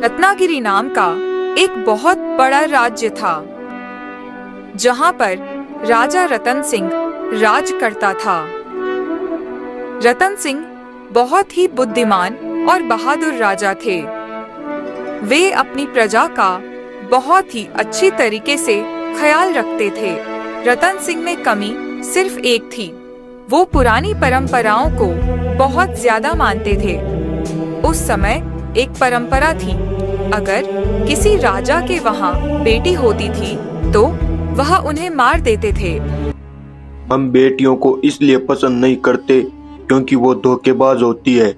रत्नागिरी नाम का एक बहुत बड़ा राज्य था, जहाँ पर राजा रतन सिंह राज करता था। रतन सिंह बहुत ही बुद्धिमान और बहादुर राजा थे। वे अपनी प्रजा का बहुत ही अच्छी तरीके से ख्याल रखते थे। रतन सिंह में कमी सिर्फ एक थी, वो पुरानी परंपराओं को बहुत ज्यादा मानते थे। उस समय एक परंपरा थी, अगर किसी राजा के वहाँ बेटी होती थी तो वह उन्हें मार देते थे। हम बेटियों को इसलिए पसंद नहीं करते क्योंकि वो धोखेबाज होती है।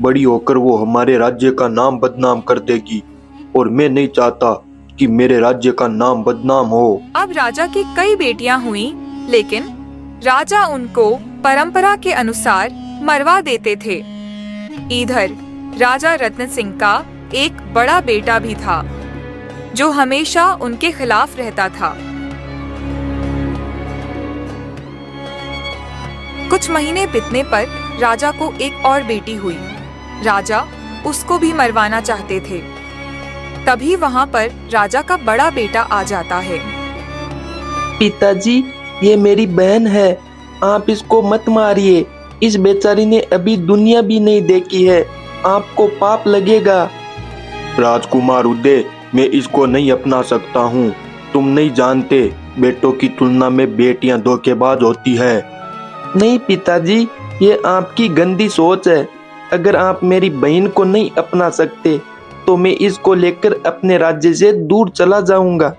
बड़ी होकर वो हमारे राज्य का नाम बदनाम कर देगी और मैं नहीं चाहता कि मेरे राज्य का नाम बदनाम हो। अब राजा की कई बेटियां हुई, लेकिन राजा उनको परंपरा के अनुसार मरवा देते थे। इधर राजा रत्न सिंह का एक बड़ा बेटा भी था, जो हमेशा उनके खिलाफ रहता था। कुछ महीने बीतने पर राजा को एक और बेटी हुई। राजा उसको भी मरवाना चाहते थे। तभी वहाँ पर राजा का बड़ा बेटा आ जाता है। पिताजी, ये मेरी बहन है, आप इसको मत मारिए। इस बेचारी ने अभी दुनिया भी नहीं देखी है, आपको पाप लगेगा। राजकुमार उदय, मैं इसको नहीं अपना सकता हूँ। तुम नहीं जानते, बेटों की तुलना में बेटियां धोखेबाज होती है। नहीं पिताजी, ये आपकी गंदी सोच है। अगर आप मेरी बहन को नहीं अपना सकते तो मैं इसको लेकर अपने राज्य से दूर चला जाऊंगा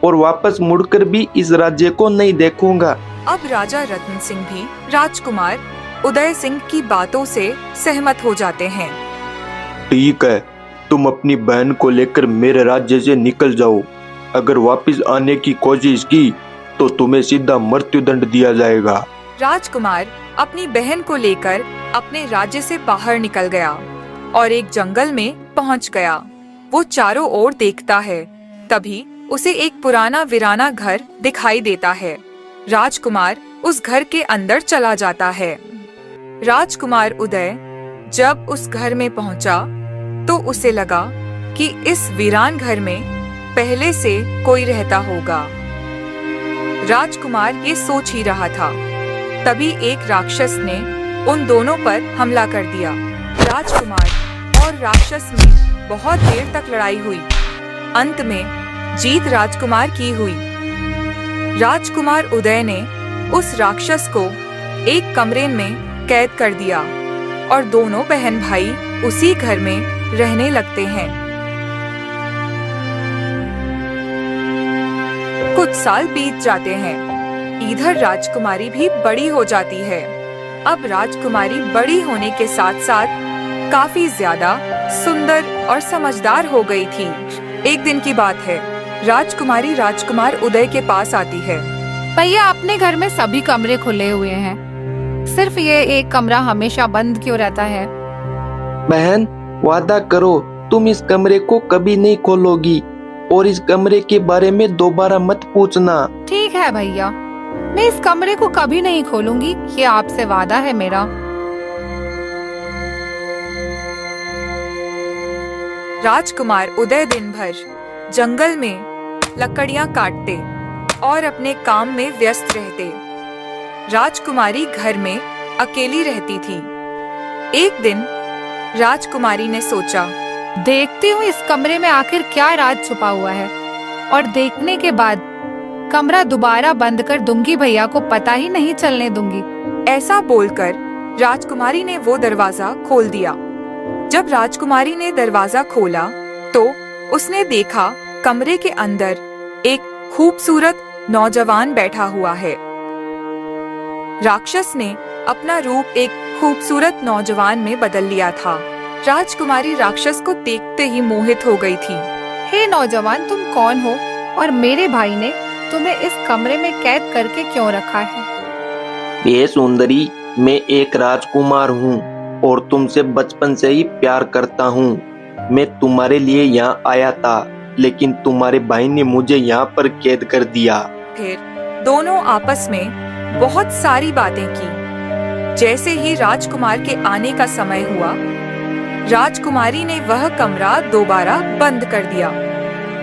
और वापस मुड़कर भी इस राज्य को नहीं देखूंगा। अब राजा रतन सिंह भी राजकुमार उदय सिंह की बातों से सहमत हो जाते हैं। ठीक है, तुम अपनी बहन को लेकर मेरे राज्य से निकल जाओ। अगर वापस आने की कोशिश की तो तुम्हें सीधा मृत्युदंड दिया जाएगा। राजकुमार अपनी बहन को लेकर अपने राज्य से बाहर निकल गया और एक जंगल में पहुंच गया। वो चारों ओर देखता है, तभी उसे एक पुराना वीराना घर दिखाई देता है। राजकुमार उस घर के अंदर चला जाता है। राजकुमार उदय जब उस घर में पहुंचा तो उसे लगा कि इस वीरान घर में पहले से कोई रहता होगा। राजकुमार ये सोच ही रहा था, तभी एक राक्षस ने उन दोनों पर हमला कर दिया। राजकुमार और राक्षस में बहुत देर तक लड़ाई हुई। अंत में जीत राजकुमार की हुई। राजकुमार उदय ने उस राक्षस को एक कमरे में कैद कर दिया और दोनों बहन भाई उसी घर में रहने लगते हैं। कुछ साल बीत जाते हैं। इधर राजकुमारी भी बड़ी हो जाती है। अब राजकुमारी बड़ी होने के साथ साथ काफी ज्यादा सुंदर और समझदार हो गई थी। एक दिन की बात है, राजकुमारी राजकुमार उदय के पास आती है। भैया, अपने घर में सभी कमरे खुले हुए हैं, सिर्फ ये एक कमरा हमेशा बंद क्यों रहता है? बहन, वादा करो तुम इस कमरे को कभी नहीं खोलोगी और इस कमरे के बारे में दोबारा मत पूछना। ठीक है भैया, मैं इस कमरे को कभी नहीं खोलूंगी, ये आपसे वादा है मेरा। राजकुमार उदय दिन भर जंगल में लकड़ियां काटते और अपने काम में व्यस्त रहते। राजकुमारी घर में अकेली रहती थी। एक दिन राजकुमारी ने सोचा, देखती हूँ इस कमरे में आखिर क्या राज छुपा हुआ है, और देखने के बाद कमरा दोबारा बंद कर दूंगी, भैया को पता ही नहीं चलने दूंगी। ऐसा बोलकर राजकुमारी ने वो दरवाजा खोल दिया। जब राजकुमारी ने दरवाजा खोला तो उसने देखा कमरे के अंदर एक खूबसूरत नौजवान बैठा हुआ है। राक्षस ने अपना रूप एक खूबसूरत नौजवान में बदल लिया था। राजकुमारी राक्षस को देखते ही मोहित हो गई थी। हे नौजवान, तुम कौन हो और मेरे भाई ने तुम्हें इस कमरे में कैद करके क्यों रखा है? ये सुंदरी, मैं एक राजकुमार हूँ और तुमसे बचपन से ही प्यार करता हूँ। मैं तुम्हारे लिए यहाँ आया था, लेकिन तुम्हारे भाई ने मुझे यहाँ पर कैद कर दिया। फिर दोनों आपस में बहुत सारी बातें की। जैसे ही राजकुमार के आने का समय हुआ, राजकुमारी ने वह कमरा दोबारा बंद कर दिया।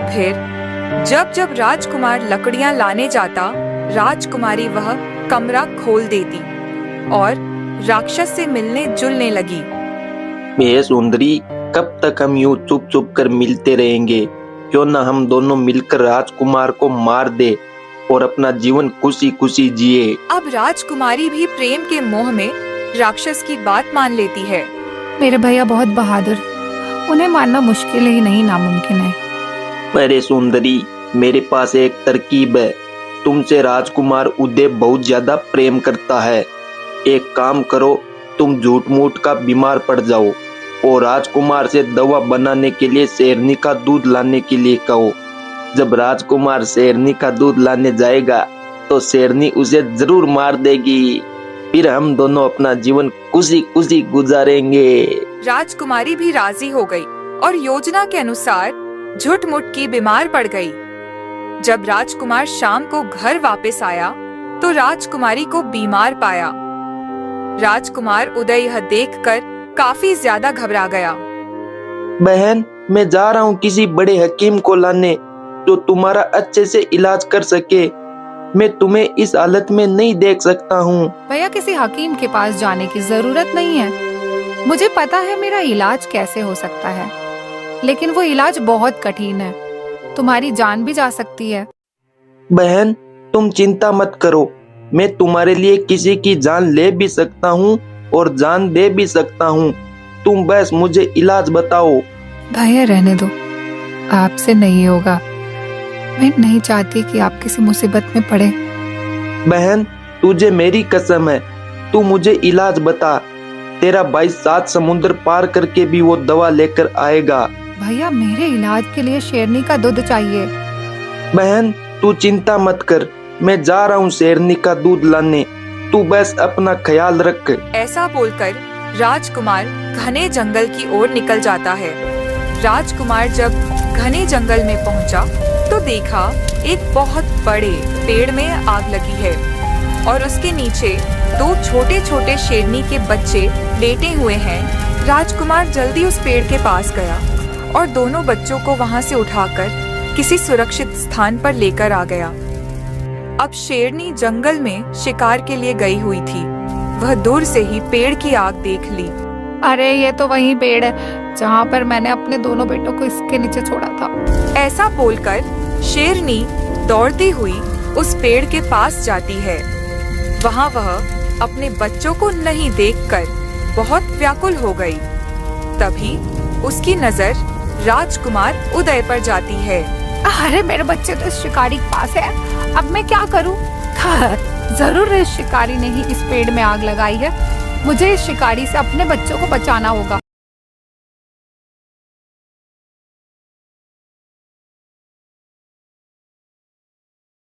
फिर जब जब राजकुमार लकड़ियां लाने जाता, राजकुमारी वह कमरा खोल देती और राक्षस से मिलने जुलने लगी। हे सुंदरी, कब तक हम यूं चुप चुप कर मिलते रहेंगे? क्यों ना हम दोनों मिलकर राजकुमार को मार दे और अपना जीवन खुशी खुशी जिए। अब राजकुमारी भी प्रेम के मोह में राक्षस की बात मान लेती है। मेरे भैया बहुत बहादुर, उन्हें मारना मुश्किल ही नहीं नामुमकिन है। अरे सुंदरी, मेरे पास एक तरकीब है। तुमसे राजकुमार उदय बहुत ज्यादा प्रेम करता है। एक काम करो, तुम झूठ मूठ का बीमार पड़ जाओ और राजकुमार से दवा बनाने के लिए शेरनी का दूध लाने के लिए कहो। जब राजकुमार शेरनी का दूध लाने जाएगा तो शेरनी उसे जरूर मार देगी। फिर हम दोनों अपना जीवन खुशी खुशी गुजारेंगे। राजकुमारी भी राजी हो गई और योजना के अनुसार झुटमुट की बीमार पड़ गई। जब राजकुमार शाम को घर वापस आया तो राजकुमारी को बीमार पाया। राजकुमार उदय यह देखकर काफी ज्यादा घबरा गया। बहन, मैं जा रहा हूँ किसी बड़े हकीम को लाने जो तुम्हारा अच्छे से इलाज कर सके। मैं तुम्हें इस हालत में नहीं देख सकता हूँ। भैया, किसी हकीम के पास जाने की जरूरत नहीं है। मुझे पता है मेरा इलाज कैसे हो सकता है, लेकिन वो इलाज बहुत कठिन है। तुम्हारी जान भी जा सकती है। बहन, तुम चिंता मत करो। मैं तुम्हारे लिए किसी की जान ले भी सकता हूँ और जान दे भी सकता हूँ। तुम बस मुझे इलाज बताओ। भैया, रहने दो, आपसे नहीं होगा। मैं नहीं चाहती कि आप किसी मुसीबत में पड़े। बहन, तुझे मेरी कसम है, तू मुझे इलाज बता। तेरा भाई 7 समुद्र पार करके भी वो दवा लेकर आएगा। भैया, मेरे इलाज के लिए शेरनी का दूध चाहिए। बहन, तू चिंता मत कर, मैं जा रहा हूँ शेरनी का दूध लाने। तू बस अपना ख्याल रख। ऐसा बोलकर राजकुमार घने जंगल की ओर निकल जाता है। राजकुमार जब घने जंगल में पहुंचा तो देखा एक बहुत बड़े पेड़ में आग लगी है और उसके नीचे 2 छोटे छोटे शेरनी के बच्चे लेटे हुए हैं। राजकुमार जल्दी उस पेड़ के पास गया और दोनों बच्चों को वहां से उठाकर किसी सुरक्षित स्थान पर लेकर आ गया। अब शेरनी जंगल में शिकार के लिए गई हुई थी। वह दूर से ही पेड़ की आग देख ली। अरे, ये तो वही पेड़ है जहाँ पर मैंने अपने दोनों बेटों को इसके नीचे छोड़ा था। ऐसा बोलकर शेरनी दौड़ती हुई उस पेड़ के पास जाती है। वहाँ वह अपने बच्चों को नहीं देखकर बहुत व्याकुल हो गई। तभी उसकी नजर राजकुमार उदय पर जाती है। अरे, मेरे बच्चे तो इस शिकारी के पास है, अब मैं क्या करूं? जरूर इस शिकारी ने ही इस पेड़ में आग लगाई है। मुझे इस शिकारी से अपने बच्चों को बचाना होगा।